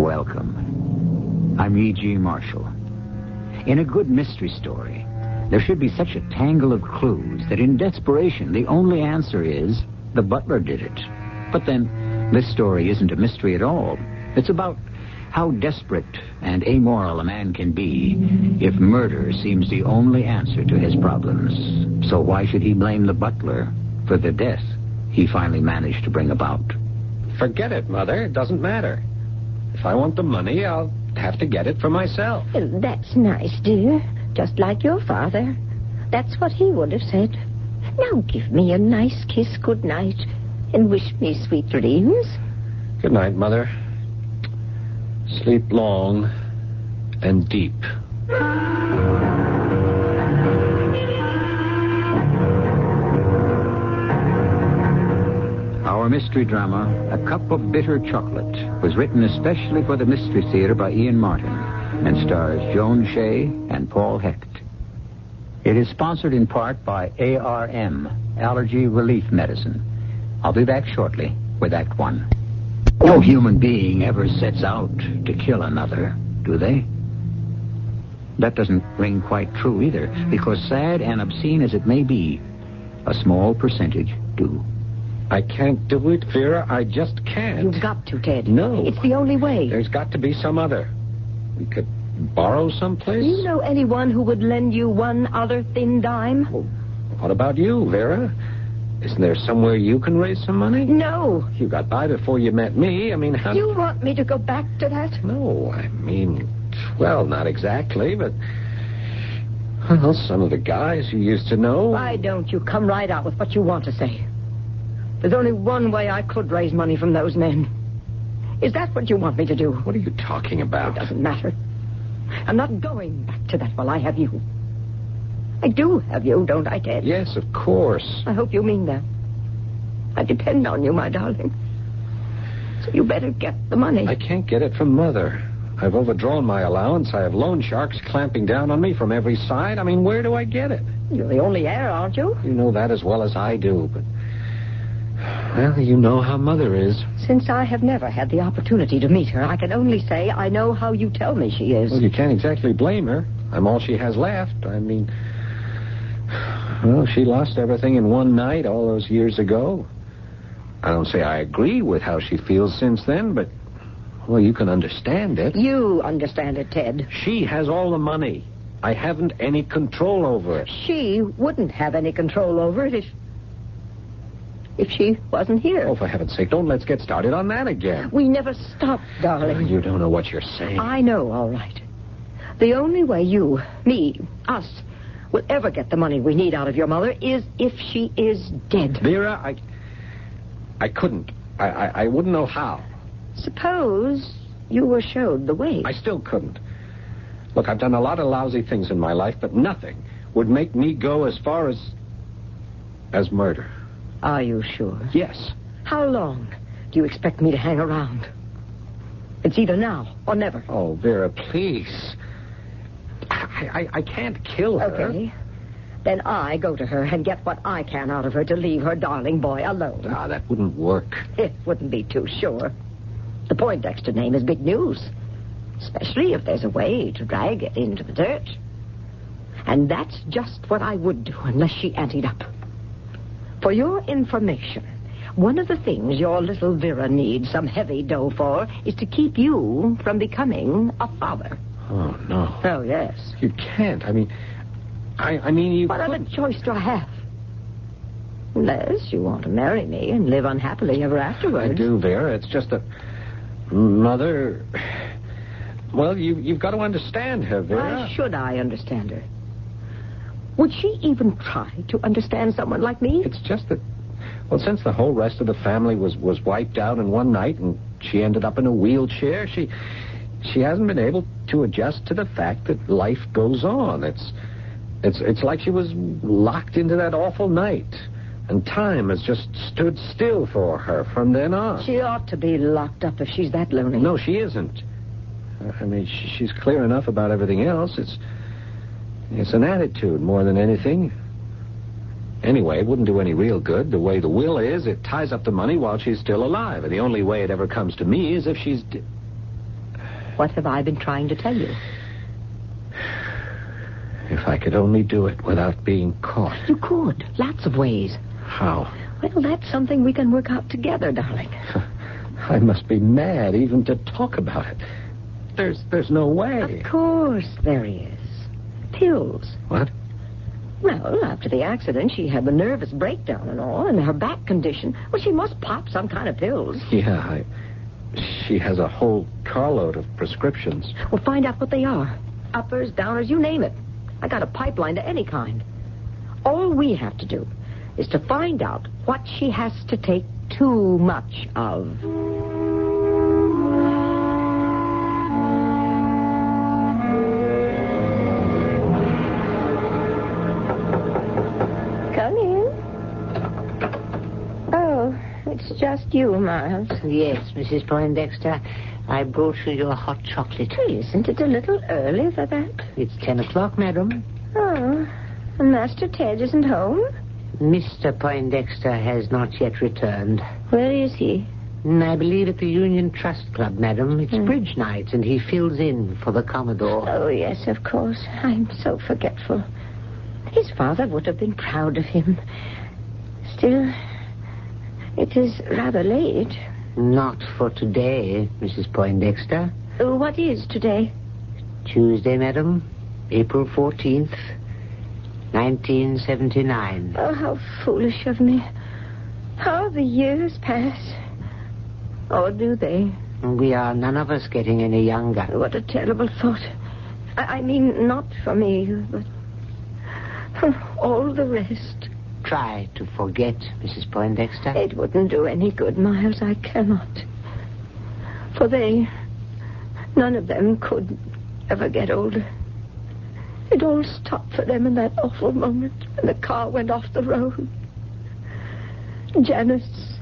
Welcome. I'm E.G. Marshall. In a good mystery story, there should be such a tangle of clues that in desperation, the only answer is the butler did it. But then, this story isn't a mystery at all. It's about how desperate and amoral a man can be if murder seems the only answer to his problems. So why should he blame the butler for the death he finally managed to bring about? Forget it, Mother. It doesn't matter. If I want the money, I'll have to get it for myself. Well, that's nice, dear. Just like your father. That's what he would have said. Now give me a nice kiss good night and wish me sweet dreams. Good night, Mother. Sleep long and deep. Our mystery drama, A Cup of Bitter Chocolate, was written especially for the Mystery Theater by Ian Martin and stars Joan Shea and Paul Hecht. It is sponsored in part by ARM, Allergy Relief Medicine. I'll be back shortly with Act 1. No human being ever sets out to kill another, do they? That doesn't ring quite true either, because sad and obscene as it may be, a small percentage do. I can't do it, Vera. I just can't. You've got to, Ted. No. It's the only way. There's got to be some other. We could borrow someplace. Do you know anyone who would lend you one other thin dime? Well, what about you, Vera? Isn't there somewhere you can raise some money? No. You got by before you met me. I mean, how... You want me to go back to that? No, I mean, well, not exactly, but... Well, some of the guys you used to know... Why don't you come right out with what you want to say? There's only one way I could raise money from those men. Is that what you want me to do? What are you talking about? It doesn't matter. I'm not going back to that while I have you. I do have you, don't I, Ted? Yes, of course. I hope you mean that. I depend on you, my darling. So you better get the money. I can't get it from Mother. I've overdrawn my allowance. I have loan sharks clamping down on me from every side. I mean, where do I get it? You're the only heir, aren't you? You know that as well as I do, but... Well, you know how Mother is. Since I have never had the opportunity to meet her, I can only say I know how you tell me she is. Well, you can't exactly blame her. I'm all she has left. I mean... Well, she lost everything in one night all those years ago. I don't say I agree with how she feels since then, but... Well, you can understand it. You understand it, Ted. She has all the money. I haven't any control over it. She wouldn't have any control over it if she wasn't here. Oh, for heaven's sake, don't let's get started on that again. We never stop, darling. You don't know what you're saying. I know, all right. The only way you, me, us, will ever get the money we need out of your mother is if she is dead. Vera, I couldn't. I wouldn't know how. Suppose you were showed the way. I still couldn't. Look, I've done a lot of lousy things in my life, but nothing would make me go as far as murder. Are you sure? Yes. How long do you expect me to hang around? It's either now or never. Oh, Vera, please. I can't kill her. Okay. Then I go to her and get what I can out of her to leave her darling boy alone. Ah, that wouldn't work. It wouldn't be too sure. The Poindexter name is big news, especially if there's a way to drag it into the dirt. And that's just what I would do unless she anteed up. For your information, one of the things your little Vera needs some heavy dough for is to keep you from becoming a father. Oh, no. Oh, yes. You can't. I mean, you What couldn't. other choice do I have? Unless you want to marry me and live unhappily ever afterwards. I do, Vera. It's just that... Mother... Well, you've got to understand her, Vera. Why should I understand her? Would she even try to understand someone like me? It's just that... Well, since the whole rest of the family was wiped out in one night and she ended up in a wheelchair, she hasn't been able to adjust to the fact that life goes on. It's like she was locked into that awful night. And time has just stood still for her from then on. She ought to be locked up if she's that lonely. No, she isn't. I mean, she's clear enough about everything else. It's an attitude more than anything. Anyway, it wouldn't do any real good. The way the will is, it ties up the money while she's still alive. And the only way it ever comes to me is if she's... What have I been trying to tell you? If I could only do it without being caught. You could. Lots of ways. How? Well, that's something we can work out together, darling. I must be mad even to talk about it. There's no way. Of course there is. Pills. What? Well, after the accident, she had the nervous breakdown and all, and her back condition. Well, she must pop some kind of pills. Yeah, she has a whole carload of prescriptions. Well, find out what they are. Uppers, downers, you name it. I got a pipeline to any kind. All we have to do is to find out what she has to take too much of. Come in. Oh, it's just you, Miles. Yes, Mrs. Poindexter. I brought you your hot chocolate. Isn't it a little early for that? It's 10 o'clock, madam. Oh, and Master Ted isn't home? Mr. Poindexter has not yet returned. Where is he? I believe at the Union Trust Club, madam. It's bridge night, and he fills in for the Commodore. Oh, yes, of course. I'm so forgetful. His father would have been proud of him. Still, it is rather late. Not for today, Mrs. Poindexter. What is today? Tuesday, madam. April 14th, 1979. Oh, how foolish of me. How the years pass. Or do they? We are none of us getting any younger. What a terrible thought. I mean, not for me, but for all the rest. Try to forget, Mrs. Poindexter. It wouldn't do any good, Miles. I cannot. For none of them could ever get older. It all stopped for them in that awful moment when the car went off the road. Janice,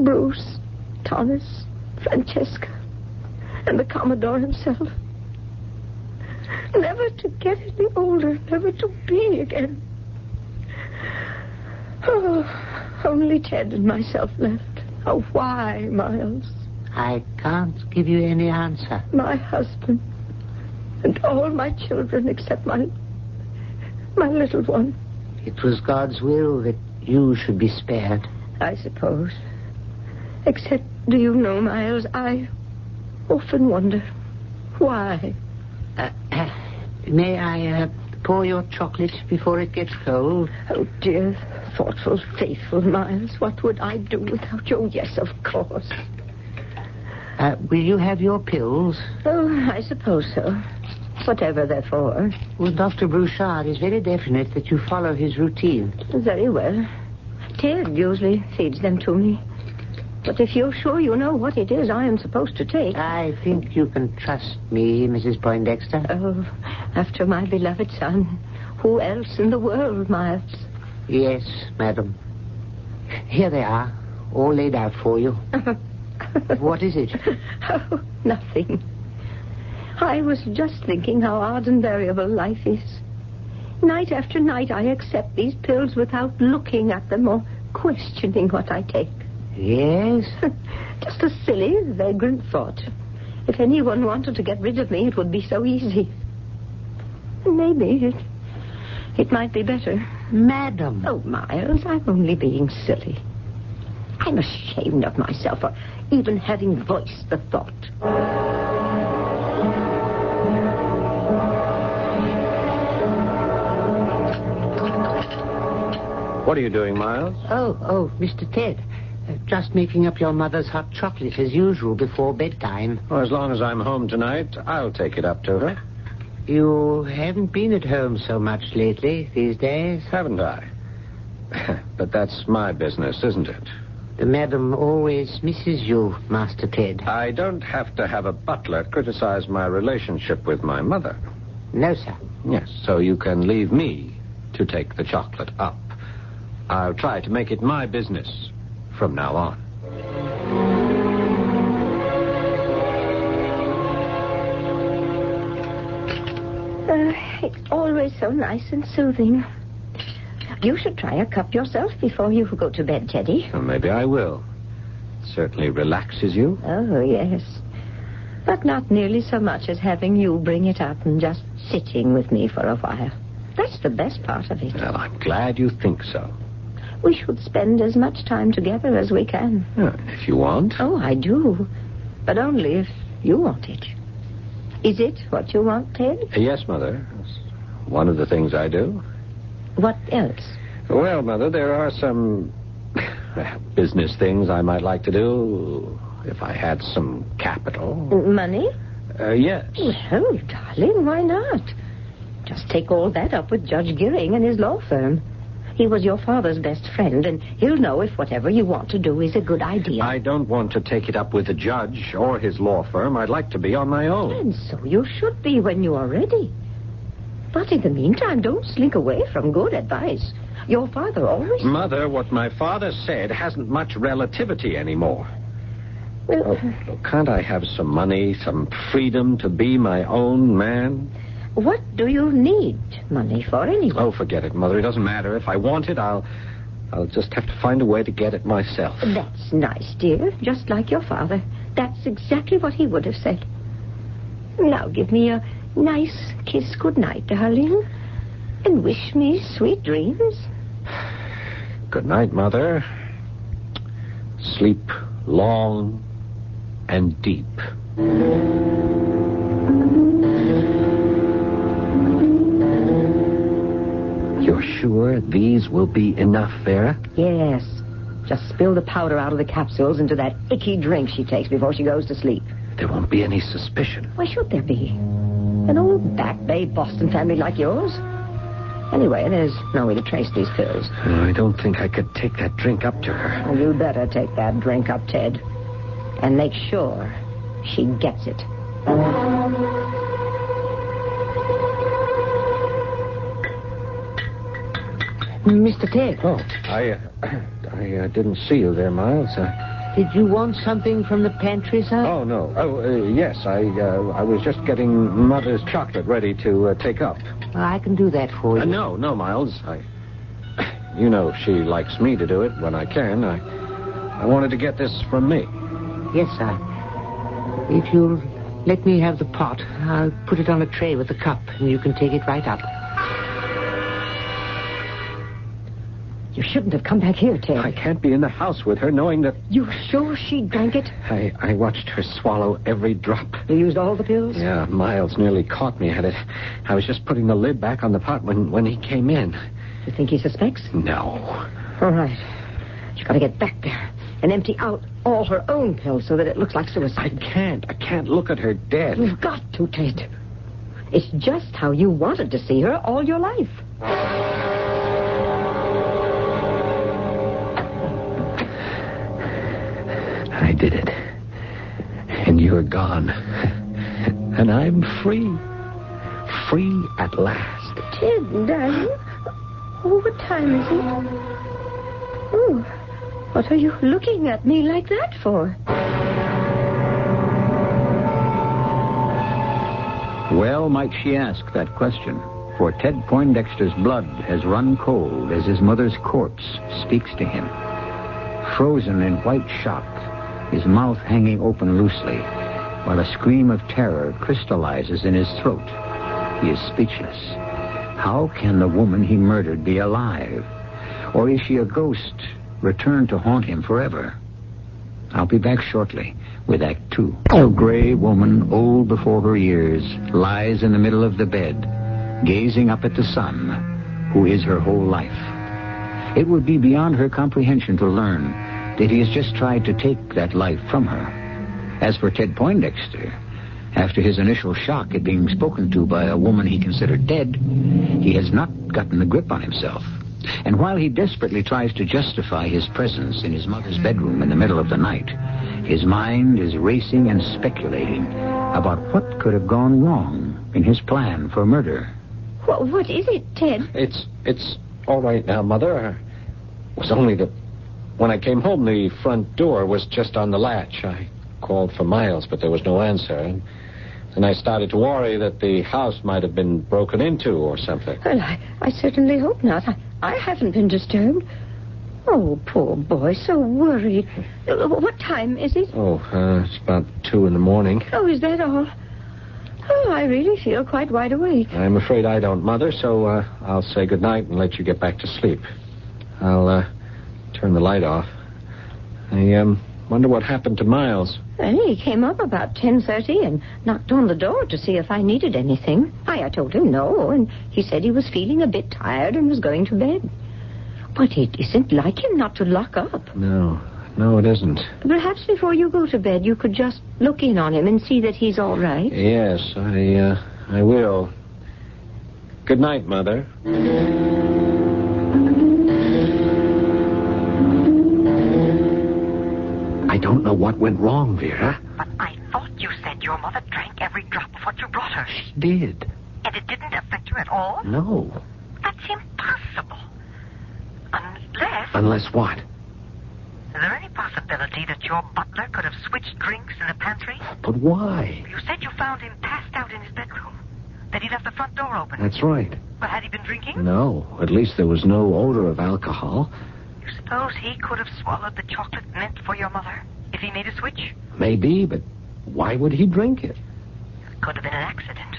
Bruce, Thomas, Francesca, and the Commodore himself. Never to get any older, never to be again. Oh, only Ted and myself left. Oh, why, Miles? I can't give you any answer. My husband and all my children except my little one. It was God's will that you should be spared. I suppose. Except, do you know, Miles, I often wonder why. May I pour your chocolate before it gets cold? Oh, dear, thoughtful, faithful Miles. What would I do without you? Yes, of course. Will you have your pills? Oh, I suppose so. Whatever they're for. Well, Dr. Brouchard is very definite that you follow his routine. Very well. Ted usually feeds them to me. But if you're sure you know what it is I am supposed to take... I think you can trust me, Mrs. Poindexter. Oh, after my beloved son. Who else in the world, Miles? Yes, madam. Here they are, all laid out for you. What is it? Oh, nothing. I was just thinking how odd and variable life is. Night after night, I accept these pills without looking at them or questioning what I take. Yes? Just a silly, vagrant thought. If anyone wanted to get rid of me, it would be so easy. Maybe it might be better. Madam. Oh, Miles, I'm only being silly. I'm ashamed of myself for even having voiced the thought. What are you doing, Miles? Oh, Mr. Ted. Just making up your mother's hot chocolate as usual before bedtime. Well, as long as I'm home tonight, I'll take it up to her. You haven't been at home so much lately these days. Haven't I? But that's my business, isn't it? The madam always misses you, Master Ted. I don't have to have a butler criticize my relationship with my mother. No, sir. Yes, so you can leave me to take the chocolate up. I'll try to make it my business from now on. It's always so nice and soothing. You should try a cup yourself before you go to bed, Teddy. Well, maybe I will. It certainly relaxes you. Oh, yes. But not nearly so much as having you bring it up and just sitting with me for a while. That's the best part of it. Well, I'm glad you think so. We should spend as much time together as we can. If you want. Oh, I do. But only if you want it. Is it what you want, Ted? Yes, Mother. It's one of the things I do. What else? Well, Mother, there are some business things I might like to do if I had some capital. Money? Yes. Well, darling, why not? Just take all that up with Judge Gearing and his law firm. He was your father's best friend, and he'll know if whatever you want to do is a good idea. I don't want to take it up with the judge or his law firm. I'd like to be on my own. And so you should be when you are ready. But in the meantime, don't slink away from good advice. Your father always... Mother, what my father said hasn't much relativity anymore. Well, Look, can't I have some money, some freedom to be my own man? what do you need money for anyway? Oh, forget it, Mother. It doesn't matter. If I want it, I'll just have to find a way to get it myself. That's nice, dear. Just like your father. That's exactly what he would have said. Now give me a nice kiss goodnight, darling. And wish me sweet dreams. Good night, Mother. Sleep long and deep. You're sure these will be enough, Vera? Yes. Just spill the powder out of the capsules into that icky drink she takes before she goes to sleep. There won't be any suspicion. Why should there be? An old Back Bay Boston family like yours? Anyway, there's no way to trace these pills. I don't think I could take that drink up to her. Well, you better take that drink up, Ted. And make sure she gets it. Mr. Ted. Oh, I didn't see you there, Miles. Did you want something from the pantry, sir? Oh, no. Yes, I was just getting Mother's chocolate ready to take up. Well, I can do that for you. No, Miles. You know she likes me to do it when I can. I wanted to get this from me. Yes, sir. If you'll let me have the pot, I'll put it on a tray with the cup, and you can take it right up. You shouldn't have come back here, Ted. I can't be in the house with her knowing that... You sure she drank it? I watched her swallow every drop. You used all the pills? Yeah, Miles nearly caught me at it. I was just putting the lid back on the pot when he came in. You think he suspects? No. All right. She's got to get back there and empty out all her own pills so that it looks like suicide. I can't look at her dead. You've got to, Ted. It's just how you wanted to see her all your life. I did it. And you're gone. And I'm free. Free at last. Ted, darling. Oh, what time is it? Oh, what are you looking at me like that for? Well might she ask that question, for Ted Poindexter's blood has run cold as his mother's corpse speaks to him. Frozen in white shock, his mouth hanging open loosely, while a scream of terror crystallizes in his throat. He is speechless. How can the woman he murdered be alive? Or is she a ghost returned to haunt him forever? I'll be back shortly with Act 2. A gray woman, old before her years, lies in the middle of the bed, gazing up at the sun, who is her whole life. It would be beyond her comprehension to learn that he has just tried to take that life from her. As for Ted Poindexter, after his initial shock at being spoken to by a woman he considered dead, he has not gotten the grip on himself. And while he desperately tries to justify his presence in his mother's bedroom in the middle of the night, his mind is racing and speculating about what could have gone wrong in his plan for murder. What is it, Ted? It's all right now, Mother. It was only that when I came home, the front door was just on the latch. I called for Miles, but there was no answer. And I started to worry that the house might have been broken into or something. Well, I certainly hope not. I haven't been disturbed. Oh, poor boy, so worried. What time is it? It's about 2 a.m. Oh, is that all? Oh, I really feel quite wide awake. I'm afraid I don't, Mother, so I'll say goodnight and let you get back to sleep. I'll turn the light off. I wonder what happened to Miles. Well, he came up about 10:30 and knocked on the door to see if I needed anything. I told him no, and he said he was feeling a bit tired and was going to bed. But it isn't like him not to lock up. No, it isn't. Perhaps before you go to bed, you could just look in on him and see that he's all right. Yes, I will. Good night, Mother. I don't know what went wrong, Vera. But I thought you said your mother drank every drop of what you brought her. She did. And it didn't affect her at all? No. That's impossible. Unless... Unless what? Is there any possibility that your butler could have switched drinks in the pantry? But why? You said you found him passed out in his bedroom. That he left the front door open. That's right. But had he been drinking? No. At least there was no odor of alcohol. You suppose he could have swallowed the chocolate meant for your mother if he made a switch? Maybe, but why would he drink it? It could have been an accident.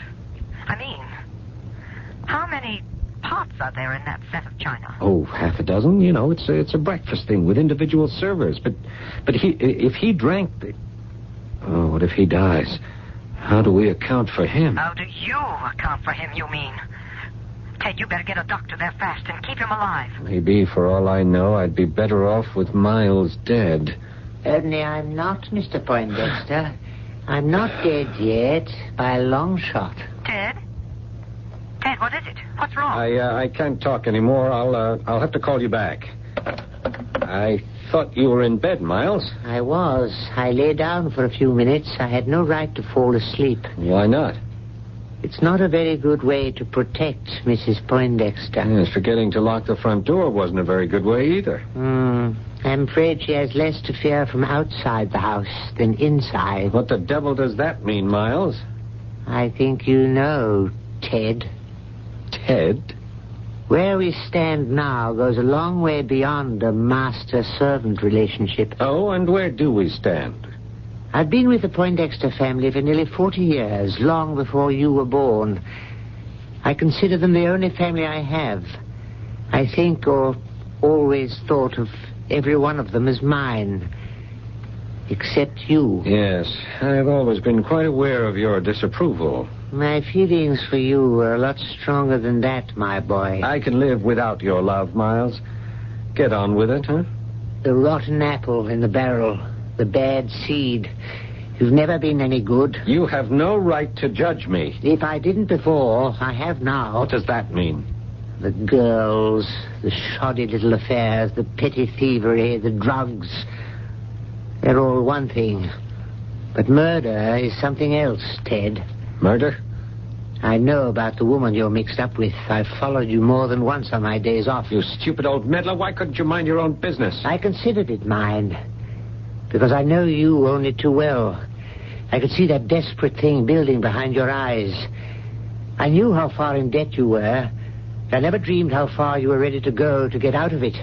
I mean, how many pots are there in that set of china? Oh, half a dozen. You know, it's a breakfast thing with individual servers. But if he drank the... Oh, what if he dies? How do we account for him? How do you account for him, you mean? Ted, you better get a doctor there fast and keep him alive. Maybe, for all I know, I'd be better off with Miles dead. Only I'm not, Mr. Poindexter. I'm not dead yet, by a long shot. Ted? Ted, what is it? What's wrong? I can't talk anymore. I'll have to call you back. I thought you were in bed, Miles. I was. I lay down for a few minutes. I had no right to fall asleep. Why not? It's not a very good way to protect Mrs. Poindexter. Yes, forgetting to lock the front door wasn't a very good way either. I'm afraid she has less to fear from outside the house than inside. What the devil does that mean, Miles? I think you know, Ted. Ted? Where we stand now goes a long way beyond a master-servant relationship. Oh, and where do we stand? I've been with the Poindexter family for nearly 40 years, long before you were born. I consider them the only family I have. I think, or always thought of every one of them as mine. Except you. Yes, I've always been quite aware of your disapproval. My feelings for you are a lot stronger than that, my boy. I can live without your love, Miles. Get on with it, huh? The rotten apple in the barrel. The bad seed. You've never been any good. You have no right to judge me. If I didn't before, I have now. What does that mean? The girls, the shoddy little affairs, the petty thievery, the drugs. They're all one thing. But murder is something else, Ted. Murder? I know about the woman you're mixed up with. I've followed you more than once on my days off. You stupid old meddler. Why couldn't you mind your own business? I considered it mine. Because I know you only too well. I could see that desperate thing building behind your eyes. I knew how far in debt you were. I never dreamed how far you were ready to go to get out of it.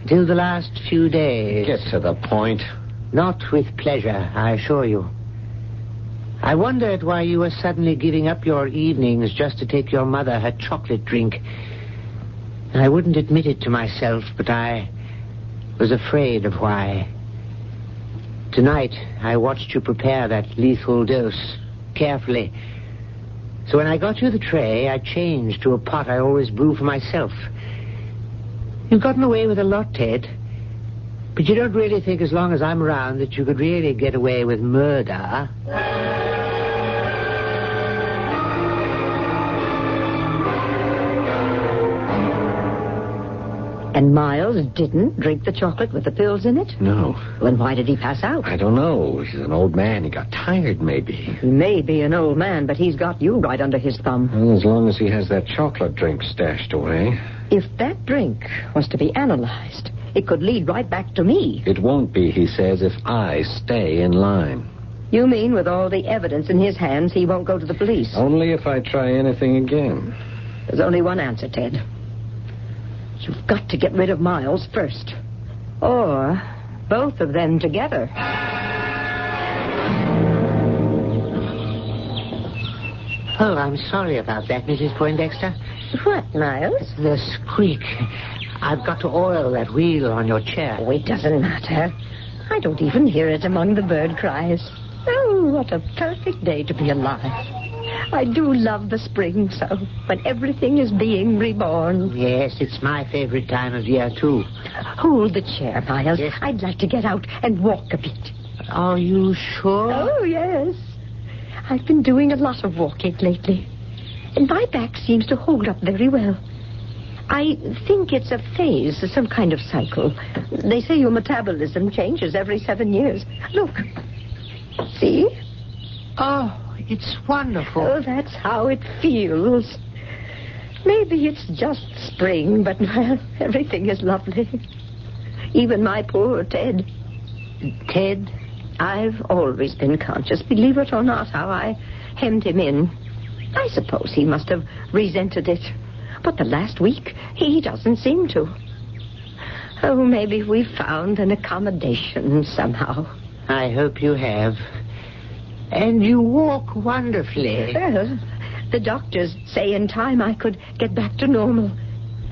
Until the last few days. Get to the point. Not with pleasure, I assure you. I wondered why you were suddenly giving up your evenings just to take your mother her chocolate drink. I wouldn't admit it to myself, but I was afraid of why. Tonight, I watched you prepare that lethal dose, carefully. So when I got you the tray, I changed to a pot I always brew for myself. You've gotten away with a lot, Ted. But you don't really think as long as I'm around that you could really get away with murder? And Miles didn't drink the chocolate with the pills in it? No. Then why did he pass out? I don't know. He's an old man. He got tired, maybe. He may be an old man, but he's got you right under his thumb. Well, as long as he has that chocolate drink stashed away. If that drink was to be analyzed, it could lead right back to me. It won't be, he says, if I stay in line. You mean with all the evidence in his hands, he won't go to the police? Only if I try anything again. There's only one answer, Ted. You've got to get rid of Miles first. Or both of them together. Oh, I'm sorry about that, Mrs. Poindexter. What, Miles? The squeak. I've got to oil that wheel on your chair. Oh, it doesn't matter. I don't even hear it among the bird cries. Oh, what a perfect day to be alive. I do love the spring so, when everything is being reborn. Yes, it's my favorite time of year, too. Hold the chair, Miles. Yes. I'd like to get out and walk a bit. Are you sure? Oh, yes. I've been doing a lot of walking lately, and my back seems to hold up very well. I think it's a phase, some kind of cycle. They say your metabolism changes every 7 years. Look. See? Oh, it's wonderful. Oh, that's how it feels. Maybe it's just spring, but, well, everything is lovely. Even my poor Ted. Ted? I've always been conscious, believe it or not, how I hemmed him in. I suppose he must have resented it. But the last week, he doesn't seem to. Oh, maybe we've found an accommodation somehow. I hope you have. And you walk wonderfully. Well, the doctors say in time I could get back to normal.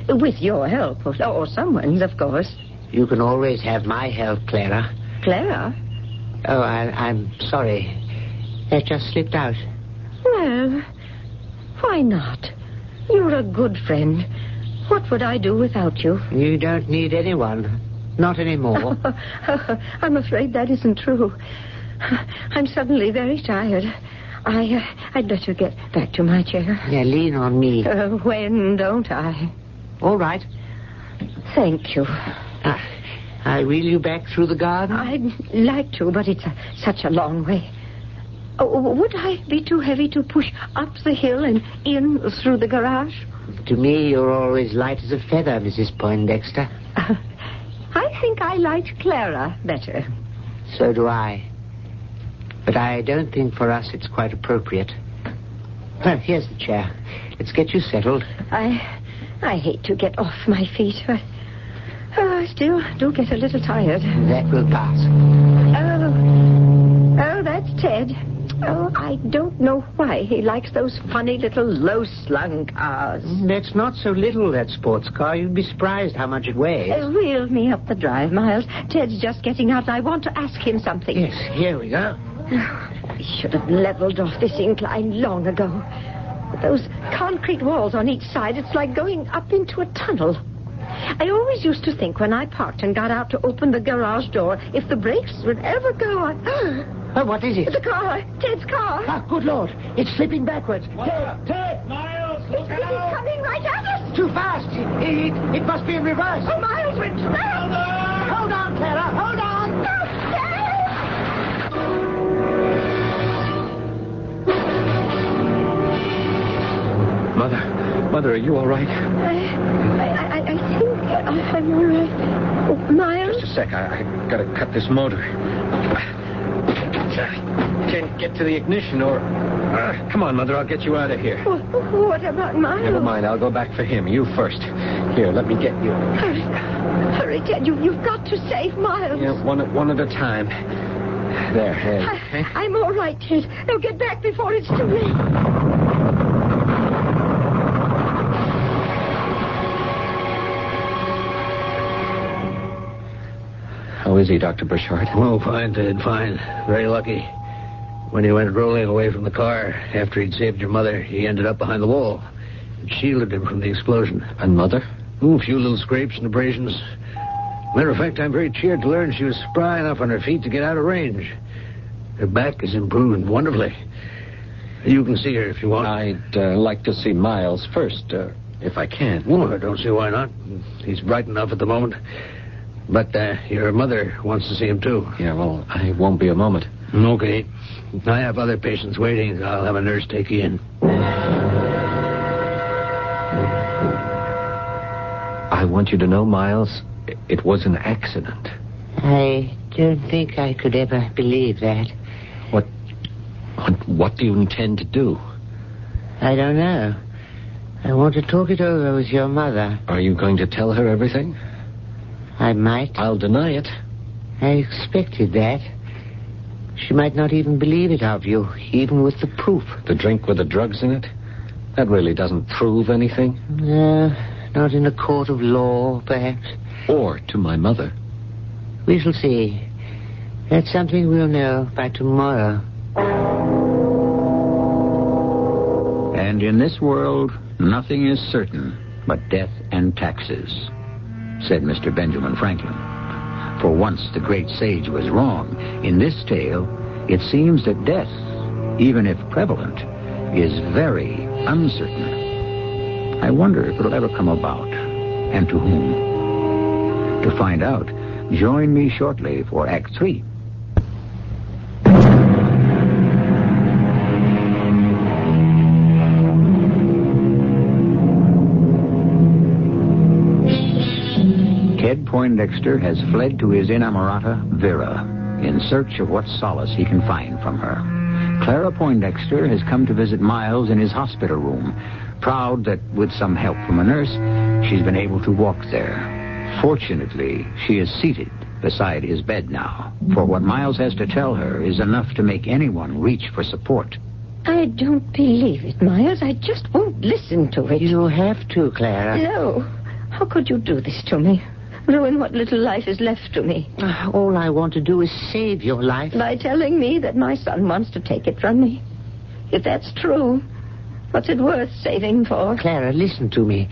With your help, or someone's, of course. You can always have my help, Clara. Clara? Oh, I'm sorry. That just slipped out. Well, why not? You're a good friend. What would I do without you? You don't need anyone. Not anymore. I'm afraid that isn't true. I'm suddenly very tired. I'd better get back to my chair. Yeah, lean on me. When don't I? All right. Thank you. I wheel you back through the garden? I'd like to, but it's such a long way. Oh, would I be too heavy to push up the hill and in through the garage? To me, you're always light as a feather, Mrs. Poindexter. I think I liked Clara better. So do I. But I don't think for us it's quite appropriate. Well, here's the chair. Let's get you settled. I hate to get off my feet. I still do get a little tired. That will pass. Oh, that's Ted. Oh, I don't know why he likes those funny little low-slung cars. That's not so little, that sports car. You'd be surprised how much it weighs. Wheel me up the drive, Miles. Ted's just getting out. I want to ask him something. Yes, here we go. We should have leveled off this incline long ago. With those concrete walls on each side, it's like going up into a tunnel. I always used to think when I parked and got out to open the garage door, if the brakes would ever go, Oh, what is it? The car. Ted's car. Ah, good Lord. It's slipping backwards. Ted! Miles, look It is out! coming right at us. Too fast. It must be in reverse. Oh, Miles, we're trapped. Hold on, Clara. Hold on. Mother, are you all right? I think I'm all right. Oh, Miles? Just a sec. I gotta cut this motor. Can't get to the ignition or... come on, Mother. I'll get you out of here. What about Miles? Never mind. I'll go back for him. You first. Here, let me get you. Hurry, Ted. You've got to save Miles. Yeah, one at a time. There. Okay. I'm all right, Ted. Now get back before it's too late. How is he, Dr. Burchard? Oh, fine, Ted, fine. Very lucky. When he went rolling away from the car, after he'd saved your mother, he ended up behind the wall. It shielded him from the explosion. And Mother? A few little scrapes and abrasions. Matter of fact, I'm very cheered to learn she was spry enough on her feet to get out of range. Her back is improved wonderfully. You can see her if you want. I'd like to see Miles first, if I can. Well, I don't see why not. He's bright enough at the moment. But your mother wants to see him, too. Yeah, well, I won't be a moment. Okay. I have other patients waiting. I'll have a nurse take you in. I want you to know, Miles, it was an accident. I don't think I could ever believe that. What do you intend to do? I don't know. I want to talk it over with your mother. Are you going to tell her everything? I might. I'll deny it. I expected that. She might not even believe it of you, even with the proof. The drink with the drugs in it? That really doesn't prove anything. No, not in a court of law, perhaps. Or to my mother. We shall see. That's something we'll know by tomorrow. And in this world, nothing is certain but death and taxes, said Mr. Benjamin Franklin. For once the great sage was wrong. In this tale, it seems that death, even if prevalent, is very uncertain. I wonder if it'll ever come about, and to whom. To find out, join me shortly for Act 3. Ted Poindexter has fled to his inamorata, Vera, in search of what solace he can find from her. Clara Poindexter has come to visit Miles in his hospital room, proud that with some help from a nurse, she's been able to walk there. Fortunately, she is seated beside his bed now, for what Miles has to tell her is enough to make anyone reach for support. I don't believe it, Miles. I just won't listen to it. You have to, Clara. No. How could you do this to me? Ruin what little life is left to me. All I want to do is save your life. By telling me that my son wants to take it from me. If that's true, what's it worth saving for? Clara, listen to me.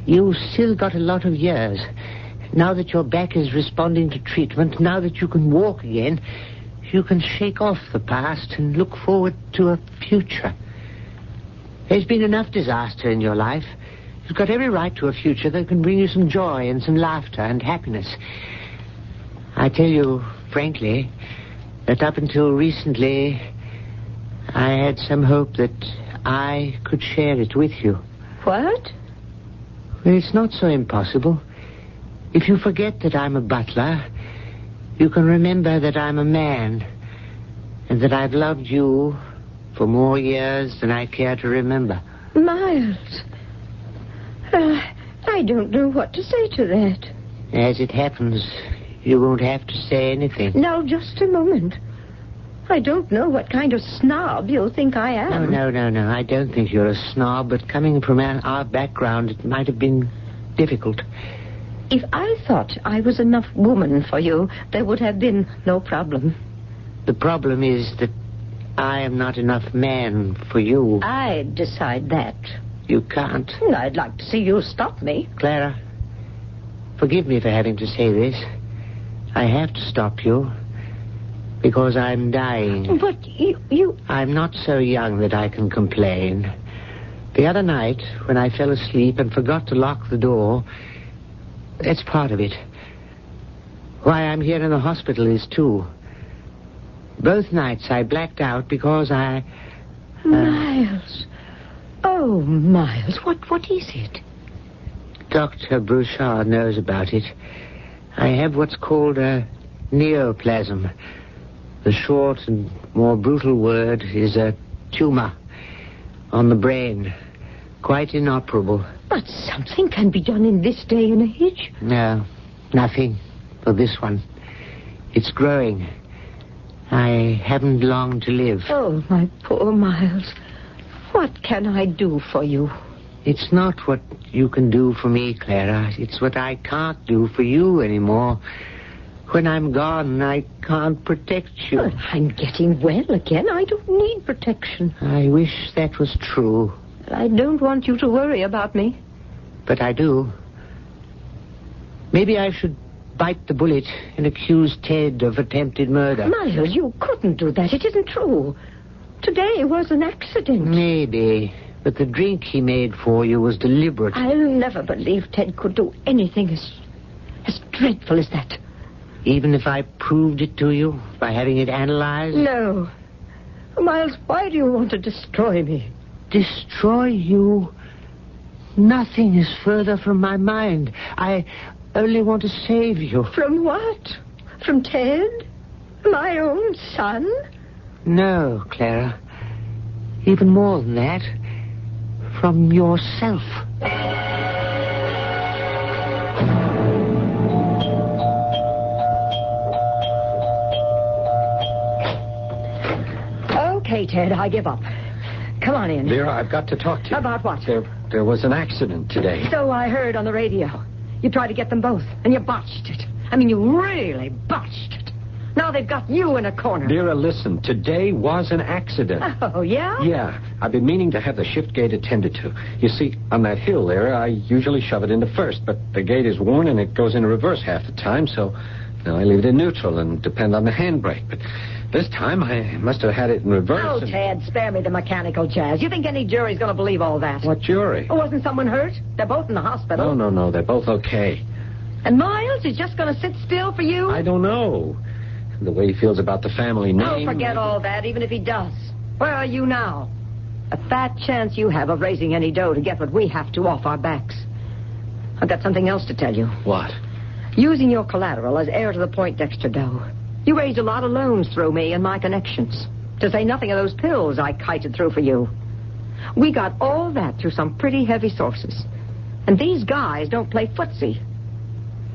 You've still got a lot of years. Now that your back is responding to treatment, now that you can walk again, you can shake off the past and look forward to a future. There's been enough disaster in your life. You've got every right to a future that can bring you some joy and some laughter and happiness. I tell you, frankly, that up until recently, I had some hope that I could share it with you. What? Well, it's not so impossible. If you forget that I'm a butler, you can remember that I'm a man, and that I've loved you for more years than I care to remember. Miles... I don't know what to say to that. As it happens, you won't have to say anything. Now, just a moment. I don't know what kind of snob you think I am. No. I don't think you're a snob, but coming from our background, it might have been difficult. If I thought I was enough woman for you, there would have been no problem. The problem is that I am not enough man for you. I'd decide that. You can't. I'd like to see you stop me. Clara, forgive me for having to say this. I have to stop you because I'm dying. But you... I'm not so young that I can complain. The other night, when I fell asleep and forgot to lock the door, that's part of it. Why I'm here in the hospital is too. Both nights I blacked out because I... Miles... Oh, Miles, what is it? Dr. Brouchard knows about it. I have what's called a neoplasm. The short and more brutal word is a tumor on the brain. Quite inoperable. But something can be done in this day and age. No, nothing for this one. It's growing. I haven't long to live. Oh, my poor Miles. What can I do for you? It's not what you can do for me, Clara. It's what I can't do for you anymore. When I'm gone, I can't protect you. But I'm getting well again. I don't need protection. I wish that was true. I don't want you to worry about me. But I do. Maybe I should bite the bullet and accuse Ted of attempted murder. Miles, you couldn't do that. It isn't true. Today was an accident. Maybe, but the drink he made for you was deliberate. I'll never believe Ted could do anything as dreadful as that. Even if I proved it to you by having it analyzed? No. Miles, why do you want to destroy me? Destroy you? Nothing is further from my mind. I only want to save you. From what? From Ted? My own son? No, Clara. Even more than that. From yourself. Okay, Ted, I give up. Come on in. Vera, I've got to talk to you. About what? There was an accident today. So I heard on the radio. You tried to get them both, and you botched it. I mean, you really botched it. Now they've got you in a corner. Vera, listen. Today was an accident. Oh, yeah? Yeah. I've been meaning to have the shift gate attended to. You see, on that hill there, I usually shove it into first, but the gate is worn and it goes into reverse half the time, so now I leave it in neutral and depend on the handbrake. But this time I must have had it in reverse. Oh, Ted, spare me the mechanical jazz. You think any jury's going to believe all that? What jury? Oh, wasn't someone hurt? They're both in the hospital. No. They're both okay. And Miles is just going to sit still for you? I don't know. The way he feels about the family name. Oh, forget all that, even if he does. Where are you now? A fat chance you have of raising any dough to get what we have to off our backs. I've got something else to tell you. What? Using your collateral as heir to the Poindexter dough, you raised a lot of loans through me and my connections. To say nothing of those pills I kited through for you. We got all that through some pretty heavy sources. And these guys don't play footsie.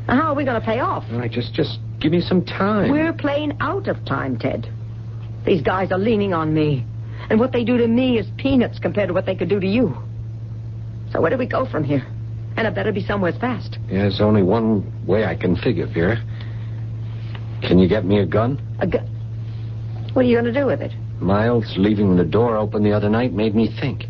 Now, how are we going to pay off? All right, just give me some time. We're playing out of time, Ted. These guys are leaning on me. And what they do to me is peanuts compared to what they could do to you. So where do we go from here? And it better be somewhere fast. Yeah, there's only one way I can figure, Vera. Can you get me a gun? A gun? What are you going to do with it? Miles leaving the door open the other night made me think.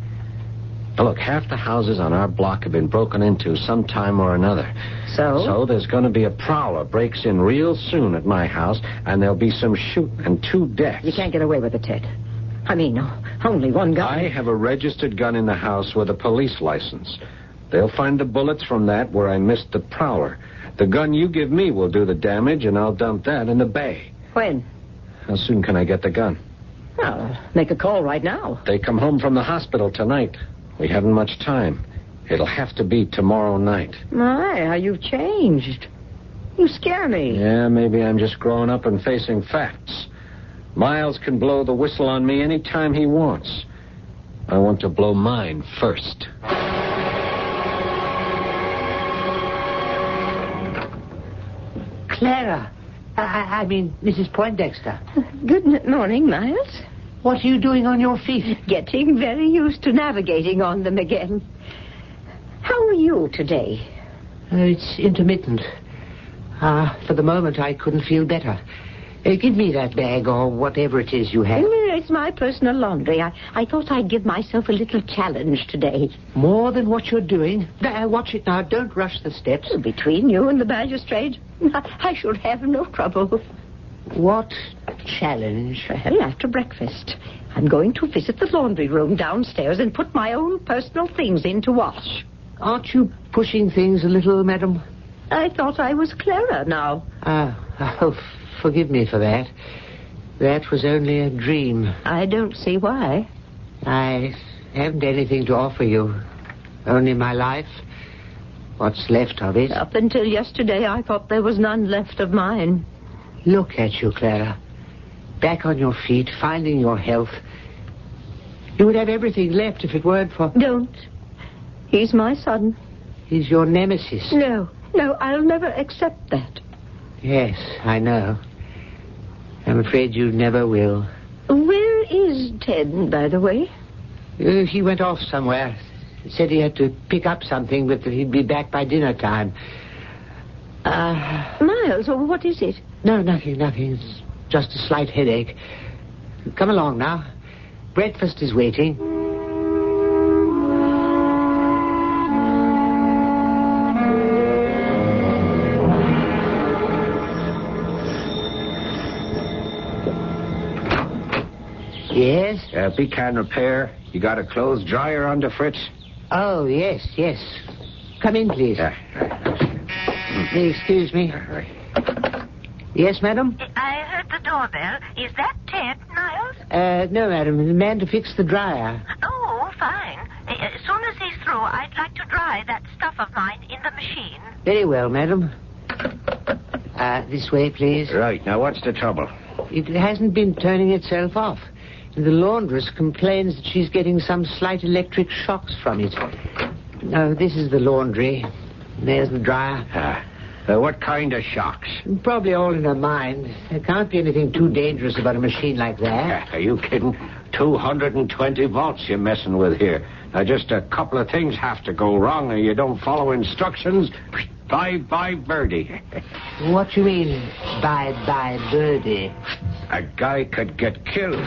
Now, look, half the houses on our block have been broken into sometime or another. So? So there's going to be a prowler breaks in real soon at my house, and there'll be some shooting and 2 deaths. You can't get away with it, Ted. I mean, only one gun. I have a registered gun in the house with a police license. They'll find the bullets from that where I missed the prowler. The gun you give me will do the damage, and I'll dump that in the bay. When? How soon can I get the gun? Well, make a call right now. They come home from the hospital tonight. We haven't much time. It'll have to be tomorrow night. My, how you've changed. You scare me. Yeah, maybe I'm just growing up and facing facts. Miles can blow the whistle on me any time he wants. I want to blow mine first. Clara. I mean, Mrs. Poindexter. Good morning, Miles. What are you doing on your feet? Getting very used to navigating on them again. How are you today? It's intermittent. For the moment, I couldn't feel better. Give me that bag or whatever it is you have. It's my personal laundry. I thought I'd give myself a little challenge today. More than what you're doing? Watch it now. Don't rush the steps. Between you and the magistrate, I should have no trouble. What challenge? Well, after breakfast, I'm going to visit the laundry room downstairs and put my own personal things in to wash. Aren't you pushing things a little, madam? I thought I was Clara now. Forgive me for that. That was only a dream. I don't see why. I haven't anything to offer you. Only my life. What's left of it. Up until yesterday, I thought there was none left of mine. Look at you, Clara. Back on your feet, finding your health. You would have everything left if it weren't for... Don't. He's my son. He's your nemesis. No, I'll never accept that. Yes, I know. I'm afraid you never will. Where is Ted, by the way? He went off somewhere. Said he had to pick up something, but that he'd be back by dinner time. Miles, what is it? No, nothing. It's just a slight headache. Come along now. Breakfast is waiting. Yes? Pecan repair. You got a clothes dryer under, Fritz? Oh, yes. Come in, please. Excuse me. Yes, madam? I heard the doorbell. Is that Ted, Niles? No, madam. The man to fix the dryer. Oh, fine. As soon as he's through, I'd like to dry that stuff of mine in the machine. Very well, madam. This way, please. Right. Now, what's the trouble? It hasn't been turning itself off. The laundress complains that she's getting some slight electric shocks from it. No, this is the laundry. There's the dryer. What kind of shocks? Probably all in her mind. There can't be anything too dangerous about a machine like that. Are you kidding? 220 volts you're messing with here. Now, just a couple of things have to go wrong, or you don't follow instructions. Bye-bye, birdie. What you mean, bye-bye, birdie? A guy could get killed.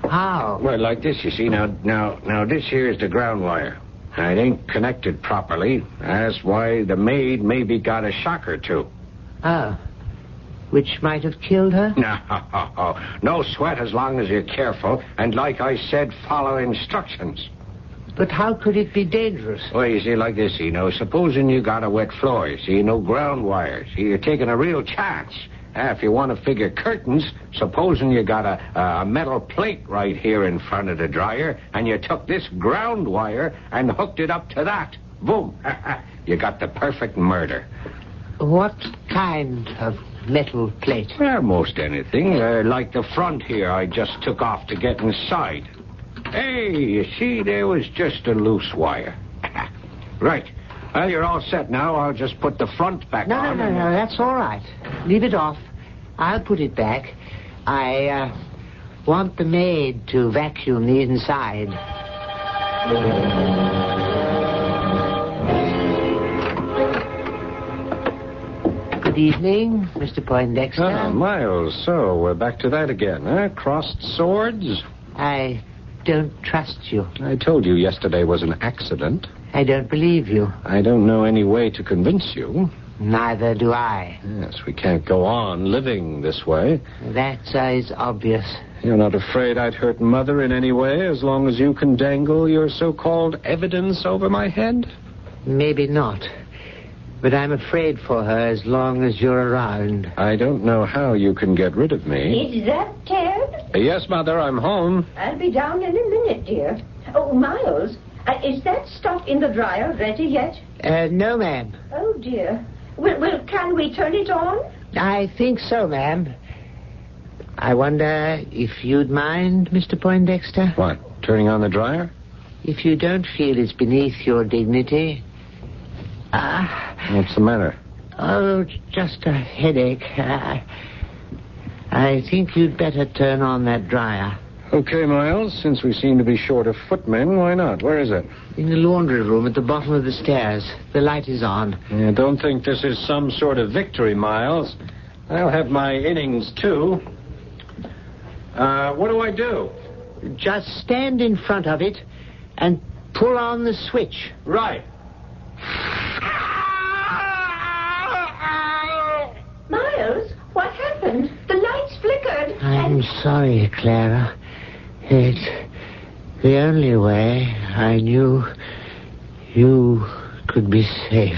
How? Well, like this, you see. Now, this here is the ground wire. It ain't connected properly. That's why the maid maybe got a shock or two. Oh. Which might have killed her? No sweat as long as you're careful. And like I said, follow instructions. But how could it be dangerous? Well, you see, like this, supposing you got a wet floor, no ground wires. You're taking a real chance. If you want to figure curtains, supposing you got a metal plate right here in front of the dryer, and you took this ground wire and hooked it up to that. Boom. You got the perfect murder. What kind of metal plate? Well, most anything. Like the front here I just took off to get inside. Hey, you see, there was just a loose wire. Right. Well, you're all set now. I'll just put the front back on. No, that's all right. Leave it off. I'll put it back. I want the maid to vacuum the inside. Good evening, Mr. Poindexter. Oh, Miles, so we're back to that again, huh? Crossed swords? I don't trust you. I told you yesterday was an accident. I don't believe you. I don't know any way to convince you. Neither do I. Yes, we can't go on living this way. That is obvious. You're not afraid I'd hurt Mother in any way as long as you can dangle your so-called evidence over my head? Maybe not. But I'm afraid for her as long as you're around. I don't know how you can get rid of me. Is that Ted? Yes, Mother, I'm home. I'll be down in a minute, dear. Oh, Miles, is that stuff in the dryer ready yet? No, ma'am. Oh, dear. Well, can we turn it on? I think so, ma'am. I wonder if you'd mind, Mr. Poindexter? What, turning on the dryer? If you don't feel it's beneath your dignity. What's the matter? Oh, just a headache. I think you'd better turn on that dryer. Okay, Miles, since we seem to be short of footmen, why not? Where is it? In the laundry room at the bottom of the stairs. The light is on. Yeah, don't think this is some sort of victory, Miles. I'll have my innings, too. What do I do? Just stand in front of it and pull on the switch. Right. Miles, what happened? The lights flickered. I'm sorry, Clara. It's the only way I knew you could be safe.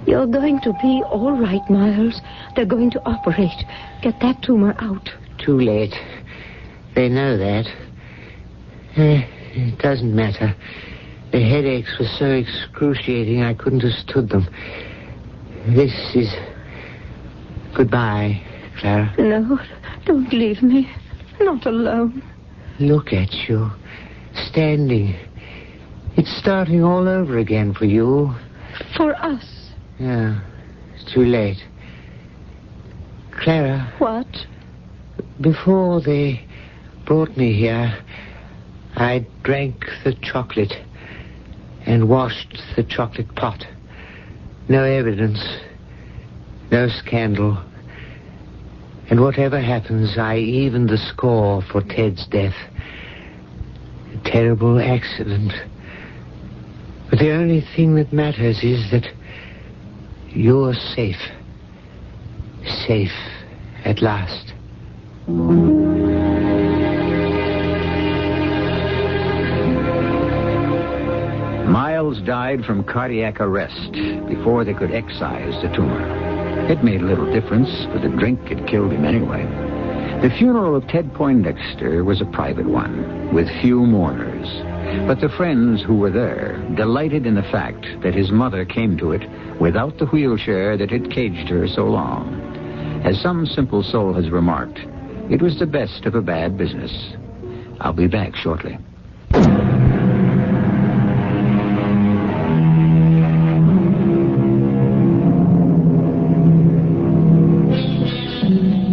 You're going to be all right, Miles. They're going to operate. Get that tumor out. Too late. They know that. It doesn't matter. The headaches were so excruciating I couldn't have stood them. This is goodbye, Clara. No, don't leave me. Not alone. Look at you, standing. It's starting all over again for you. For us. Yeah, it's too late. Clara. What? Before they brought me here, I drank the chocolate and washed the chocolate pot. No evidence, no scandal. And whatever happens, I evened the score for Ted's death. A terrible accident. But the only thing that matters is that you're safe. Safe at last. Miles died from cardiac arrest before they could excise the tumor. It made little difference, for the drink had killed him anyway. The funeral of Ted Poindexter was a private one, with few mourners. But the friends who were there delighted in the fact that his mother came to it without the wheelchair that had caged her so long. As some simple soul has remarked, it was the best of a bad business. I'll be back shortly.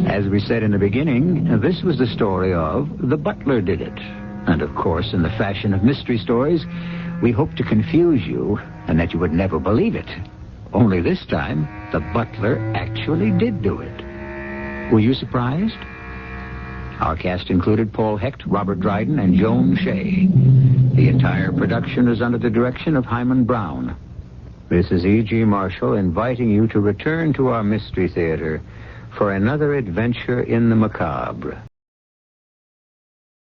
As we said in the beginning, this was the story of The Butler Did It. And of course, in the fashion of mystery stories, we hope to confuse you and that you would never believe it. Only this time, the butler actually did do it. Were you surprised? Our cast included Paul Hecht, Robert Dryden, and Joan Shea. The entire production is under the direction of Himan Brown. This is E.G. Marshall inviting you to return to our Mystery Theater for another adventure in the macabre.